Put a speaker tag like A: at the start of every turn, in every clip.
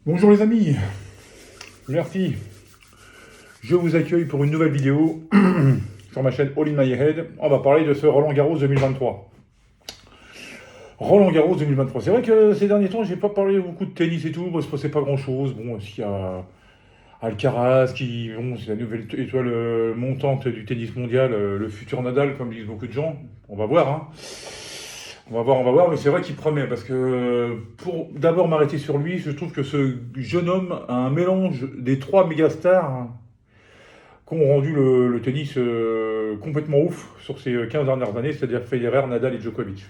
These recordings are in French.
A: Bonjour les amis, merci. Je vous accueille pour une nouvelle vidéo sur ma chaîne All in My Head. On va parler de ce Roland Garros 2023. Roland Garros 2023. C'est vrai que ces derniers temps, j'ai pas parlé beaucoup de tennis et tout, parce que c'est pas grand chose. Bon, s'il y a Alcaraz qui, bon, c'est la nouvelle étoile montante du tennis mondial, le futur Nadal, comme disent beaucoup de gens. On va voir, hein. On va voir, mais c'est vrai qu'il promet, parce que pour d'abord m'arrêter sur lui, je trouve que ce jeune homme a un mélange des trois mégastars qui ont rendu le tennis complètement ouf sur ces 15 dernières années, c'est-à-dire Federer, Nadal et Djokovic.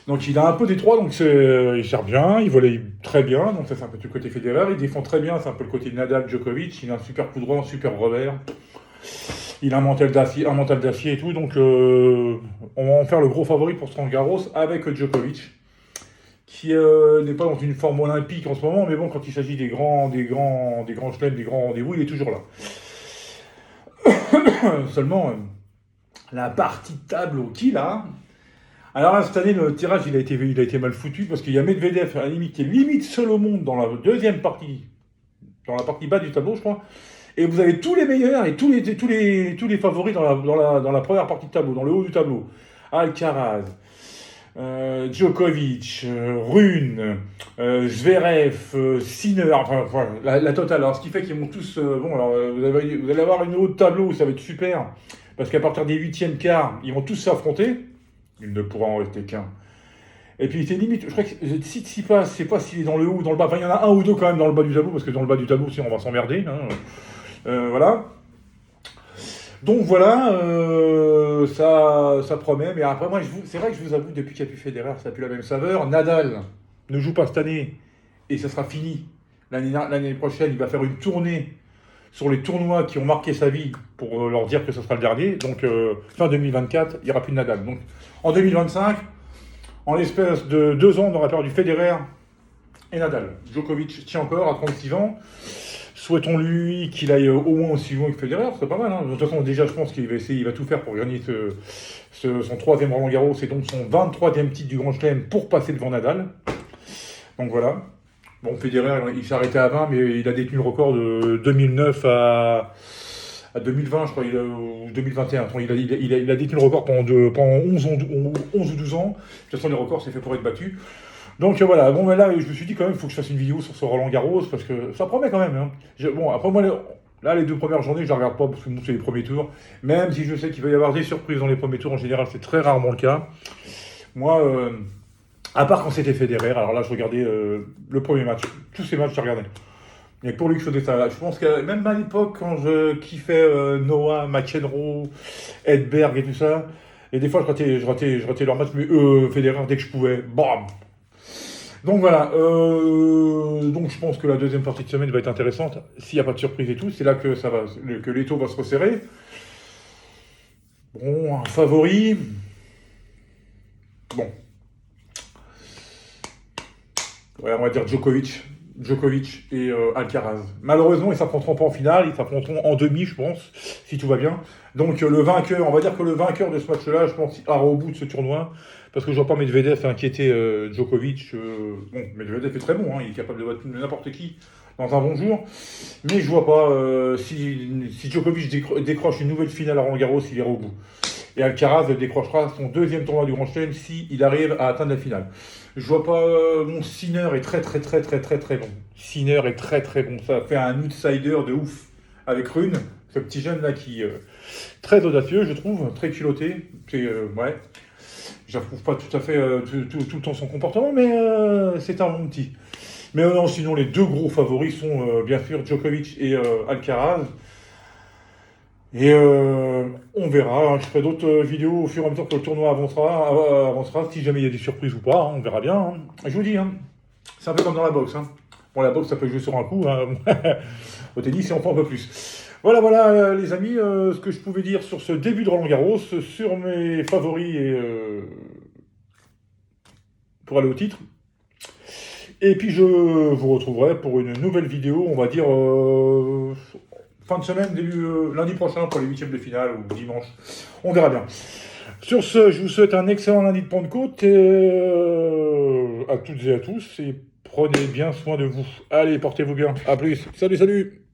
A: Donc il a un peu des trois, donc il sert bien, il vole très bien, donc ça c'est un peu du côté Federer, il défend très bien, c'est un peu le côté Nadal, Djokovic, il a un super coup droit, un super revers, il a un mental d'acier et tout, donc on va en faire le gros favori pour Roland Garros avec Djokovic, qui n'est pas dans une forme olympique en ce moment, mais bon, quand il s'agit des grands chelems, des grands rendez-vous, il est toujours là. Seulement, la partie de tableau qu'il a. Alors là, cette année, le tirage, il a été mal foutu parce qu'il y a Medvedev, à la limite, qui est limite seul au monde dans la deuxième partie, dans la partie bas du tableau, je crois. Et vous avez tous les meilleurs et tous les favoris dans la première partie de tableau, dans le haut du tableau. Alcaraz, Djokovic, Rune, Zverev, Sinner, enfin voilà, la totale. Alors ce qui fait qu'ils vont tous. Bon, alors vous allez avoir une haut de tableau, ça va être super. Parce qu'à partir des huitièmes quarts, ils vont tous s'affronter. Il ne pourra en rester qu'un. Et puis c'est limite, je crois que Tsitsipas, je sais pas s'il est dans le haut ou dans le bas. Enfin, il y en a un ou deux quand même dans le bas du tableau, parce que dans le bas du tableau, sinon on va s'emmerder, hein. Voilà. Donc voilà, ça promet. Mais après, moi, c'est vrai que je vous avoue, depuis qu'il n'y a plus Federer, ça n'a plus la même saveur. Nadal ne joue pas cette année et ça sera fini. L'année prochaine, il va faire une tournée sur les tournois qui ont marqué sa vie pour leur dire que ce sera le dernier. Donc fin 2024, il n'y aura plus de Nadal. Donc en 2025, en l'espace de 2 ans, on aura perdu Federer et Nadal. Djokovic tient encore à 36 ans. Souhaitons-lui qu'il aille au moins aussi loin que Federer, c'est pas mal, hein. De toute façon, déjà, je pense qu'il va essayer, il va tout faire pour gagner son troisième Roland Garros et donc son 23e titre du Grand Chelem pour passer devant Nadal. Donc voilà. Bon, Federer, il s'est arrêté à 20, mais il a détenu le record de 2009 à 2020, je crois, ou 2021. Il a détenu le record pendant 11 ou 12 ans. De toute façon, les records, c'est fait pour être battu. Donc voilà, bon, mais là, je me suis dit quand même, il faut que je fasse une vidéo sur ce Roland Garros, parce que ça promet quand même, hein. Bon, après, moi, là, les 2 premières journées, je ne regarde pas, parce que bon, c'est les premiers tours. Même si je sais qu'il va y avoir des surprises dans les premiers tours, en général, c'est très rarement le cas. Moi, à part quand c'était Federer, alors là, je regardais le premier match. Tous ces matchs, je regardais. Et pour lui que je faisais ça, je pense que même à l'époque, quand je kiffais Noah, McEnroe, Edberg et tout ça, et des fois, je ratais leur match, mais Federer, dès que je pouvais, bam. Donc voilà, donc je pense que la deuxième partie de semaine va être intéressante. S'il n'y a pas de surprise et tout, c'est là que l'étau va se resserrer. Bon, un favori. Bon, ouais, on va dire Djokovic et Alcaraz. Malheureusement, ils s'affronteront pas en finale, ils s'affronteront en demi, je pense, si tout va bien. Donc le vainqueur, on va dire que le vainqueur de ce match-là, je pense, ira au bout de ce tournoi, parce que je vois pas Medvedev inquiéter Djokovic. Bon, Medvedev est très bon, hein, il est capable de battre n'importe qui dans un bon jour, mais je vois pas si Djokovic décroche une nouvelle finale à Roland Garros, il ira au bout. Et Alcaraz décrochera son deuxième tournoi du Grand Chelem s'il arrive à atteindre la finale. Je vois pas. Mon Sinner est très bon. Sinner est très bon. Ça fait un outsider de ouf avec Rune, ce petit jeune là qui très audacieux, je trouve, très culotté. Ouais. J'approuve pas tout à fait tout le temps son comportement, mais c'est un bon petit. Mais non, sinon les deux gros favoris sont bien sûr Djokovic et Alcaraz. Et on verra, hein. Je ferai d'autres vidéos au fur et à mesure que le tournoi avancera si jamais il y a des surprises ou pas, hein, on verra bien, hein. Je vous dis, hein, c'est un peu comme dans la boxe, hein. Bon, la boxe, ça peut jouer sur un coup, hein. Au tennis, c'est encore un peu plus. Voilà, les amis, ce que je pouvais dire sur ce début de Roland Garros, sur mes favoris et, pour aller au titre. Et puis je vous retrouverai pour une nouvelle vidéo, on va dire fin de semaine, lundi prochain pour les huitièmes de finale ou dimanche. On verra bien. Sur ce, je vous souhaite un excellent lundi de Pentecôte et, à toutes et à tous. Et Prenez bien soin de vous. Allez, portez-vous bien. À plus. Salut, salut.